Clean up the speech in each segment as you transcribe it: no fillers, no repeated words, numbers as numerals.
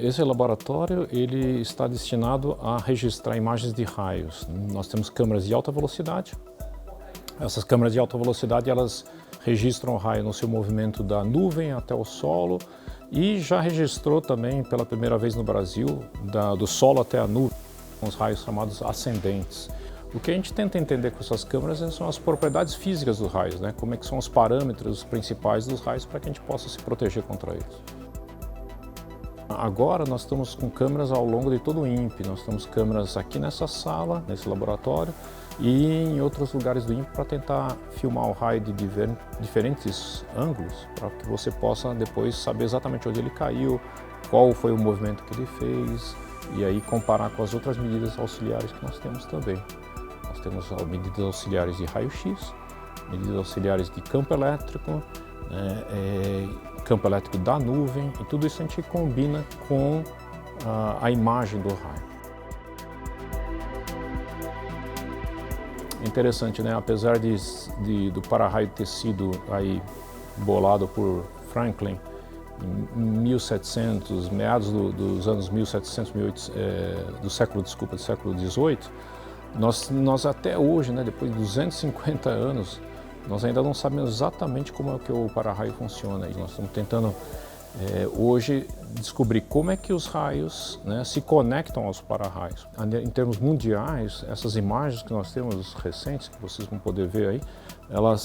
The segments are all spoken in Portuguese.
Esse laboratório ele está destinado a registrar imagens de raios. Nós temos câmeras de alta velocidade. Essas câmeras de alta velocidade elas registram o raio no seu movimento da nuvem até o solo e já registrou também pela primeira vez no Brasil do solo até a nuvem, os raios chamados ascendentes. O que a gente tenta entender com essas câmeras são as propriedades físicas dos raios, né? Como é que são os parâmetros principais dos raios para que a gente possa se proteger contra eles. Agora nós estamos com câmeras ao longo de todo o INPE, nós temos câmeras aqui nessa sala, nesse laboratório e em outros lugares do INPE para tentar filmar o raio de diferentes ângulos para que você possa depois saber exatamente onde ele caiu, qual foi o movimento que ele fez e aí comparar com as outras medidas auxiliares que nós temos também. Nós temos medidas auxiliares de raio-x, medidas auxiliares de campo elétrico, campo elétrico da nuvem, e tudo isso a gente combina com a imagem do raio. É interessante, né? Apesar do para-raio ter sido aí bolado por Franklin em 1700, meados dos anos 1700, 1800, do século XVIII, nós até hoje, né, depois de 250 anos, nós ainda não sabemos exatamente como é que o para-raio funciona. E nós estamos tentando hoje descobrir como é que os raios, né, se conectam aos para-raios. Em termos mundiais, essas imagens que nós temos recentes, que vocês vão poder ver aí,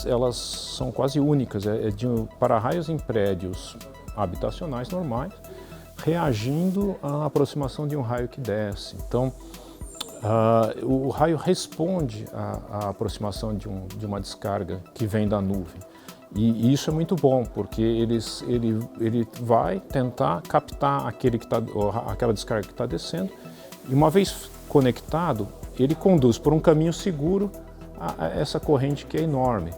elas são quase únicas. É de para-raios em prédios habitacionais normais, reagindo à aproximação de um raio que desce. Então, o raio responde à aproximação de uma descarga que vem da nuvem. E isso é muito bom, porque ele vai tentar captar aquela descarga que está descendo, e uma vez conectado, ele conduz por um caminho seguro a essa corrente que é enorme.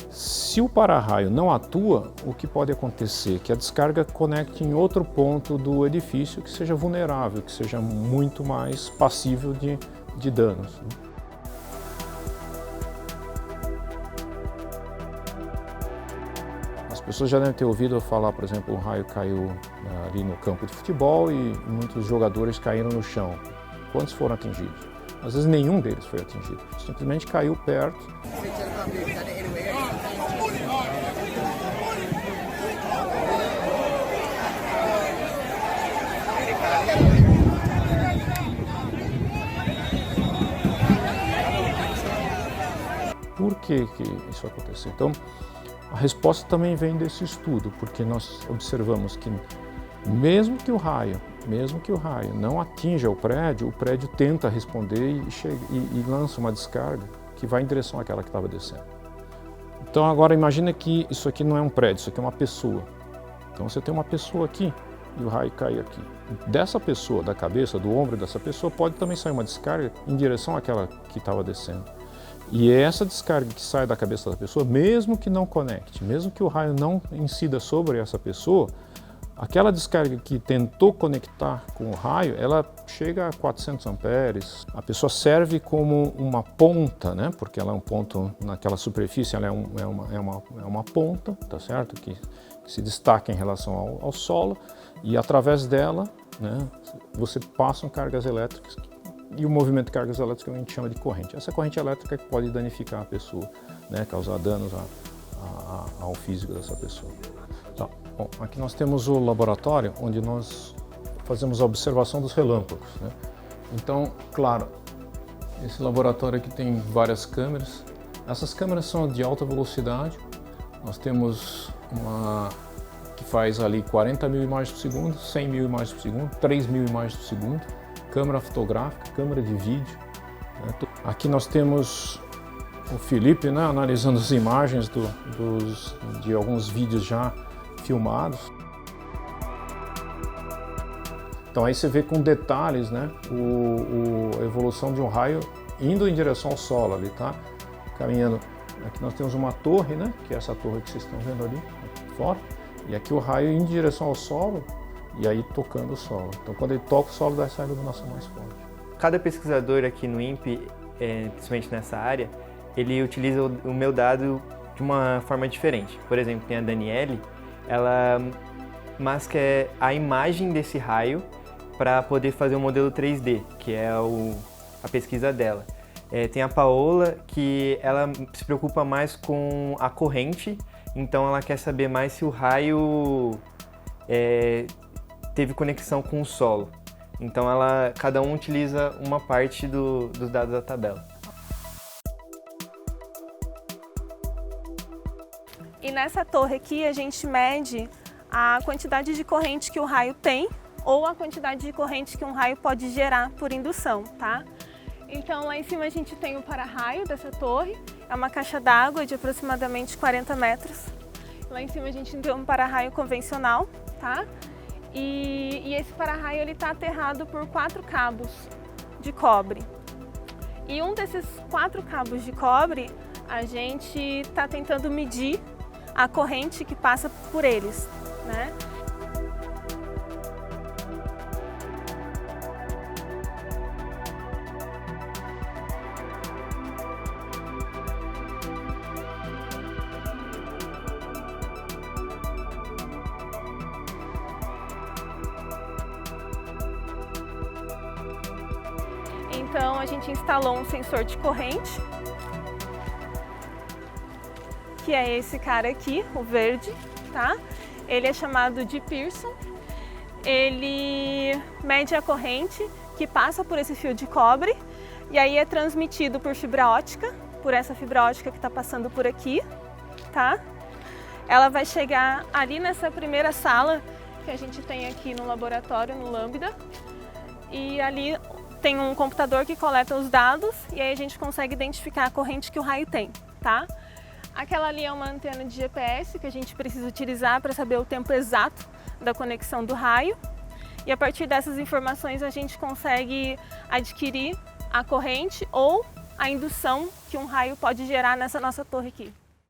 Se o para-raio não atua, o que pode acontecer é que a descarga conecte em outro ponto do edifício que seja vulnerável, que seja muito mais passível de danos. As pessoas já devem ter ouvido falar, por exemplo, um raio caiu ali no campo de futebol e muitos jogadores caíram no chão. Quantos foram atingidos? Às vezes nenhum deles foi atingido, simplesmente caiu perto. Por que isso aconteceu? Então, a resposta também vem desse estudo, porque nós observamos que mesmo que o raio não atinja o prédio tenta responder e lança uma descarga que vai em direção àquela que estava descendo. Então agora imagina que isso aqui não é um prédio, isso aqui é uma pessoa. Então você tem uma pessoa aqui e o raio cai aqui. Dessa pessoa, da cabeça, do ombro dessa pessoa, pode também sair uma descarga em direção àquela que estava descendo. E é essa descarga que sai da cabeça da pessoa, mesmo que não conecte, mesmo que o raio não incida sobre essa pessoa, aquela descarga que tentou conectar com o raio, ela chega a 400 amperes. A pessoa serve como uma ponta, né? Porque ela é um ponto naquela superfície, ela é uma ponta, tá certo? Que se destaca em relação ao solo, e através dela, né, você passa cargas elétricas. E o movimento de cargas elétricas a gente chama de corrente. Essa corrente elétrica que pode danificar a pessoa, né, causar danos ao físico dessa pessoa. Então, bom, aqui nós temos o laboratório onde nós fazemos a observação dos relâmpagos, né? Então, claro, esse laboratório aqui tem várias câmeras. Essas câmeras são de alta velocidade. Nós temos uma que faz ali 40.000 imagens por segundo, 100.000 imagens por segundo, 3.000 imagens por segundo. Câmera fotográfica, câmera de vídeo. Aqui nós temos o Felipe, né, analisando as imagens de alguns vídeos já filmados. Então aí você vê com detalhes, né, a evolução de um raio indo em direção ao solo ali, tá? Caminhando. Aqui nós temos uma torre, né, que é essa torre que vocês estão vendo ali fora. E aqui o raio indo em direção ao solo. E aí tocando o solo. Então quando ele toca o solo, dá essa iluminação mais forte. Cada pesquisador aqui no INPE, principalmente nessa área, ele utiliza o meu dado de uma forma diferente. Por exemplo, tem a Daniele, ela masca a imagem desse raio para poder fazer um modelo 3D, que é a pesquisa dela. Tem a Paola, que ela se preocupa mais com a corrente, então ela quer saber mais se o raio teve conexão com o solo. Então cada um utiliza uma parte dos dados da tabela. E nessa torre aqui a gente mede a quantidade de corrente que o raio tem ou a quantidade de corrente que um raio pode gerar por indução, tá? Então lá em cima a gente tem o para-raio dessa torre, é uma caixa d'água de aproximadamente 40 metros. Lá em cima a gente tem um para-raio convencional, tá? E esse para-raio ele está aterrado por 4 cabos de cobre. E um desses 4 cabos de cobre a gente está tentando medir a corrente que passa por eles, né? Então a gente instalou um sensor de corrente, que é esse cara aqui, o verde, tá? Ele é chamado de Pearson. Ele mede a corrente que passa por esse fio de cobre e aí é transmitido por fibra ótica, por essa fibra ótica que está passando por aqui, tá? Ela vai chegar ali nessa primeira sala que a gente tem aqui no laboratório, no Lambda, e ali tem um computador que coleta os dados e aí a gente consegue identificar a corrente que o raio tem, tá? Aquela ali é uma antena de GPS que a gente precisa utilizar para saber o tempo exato da conexão do raio. E a partir dessas informações a gente consegue adquirir a corrente ou a indução que um raio pode gerar nessa nossa torre aqui.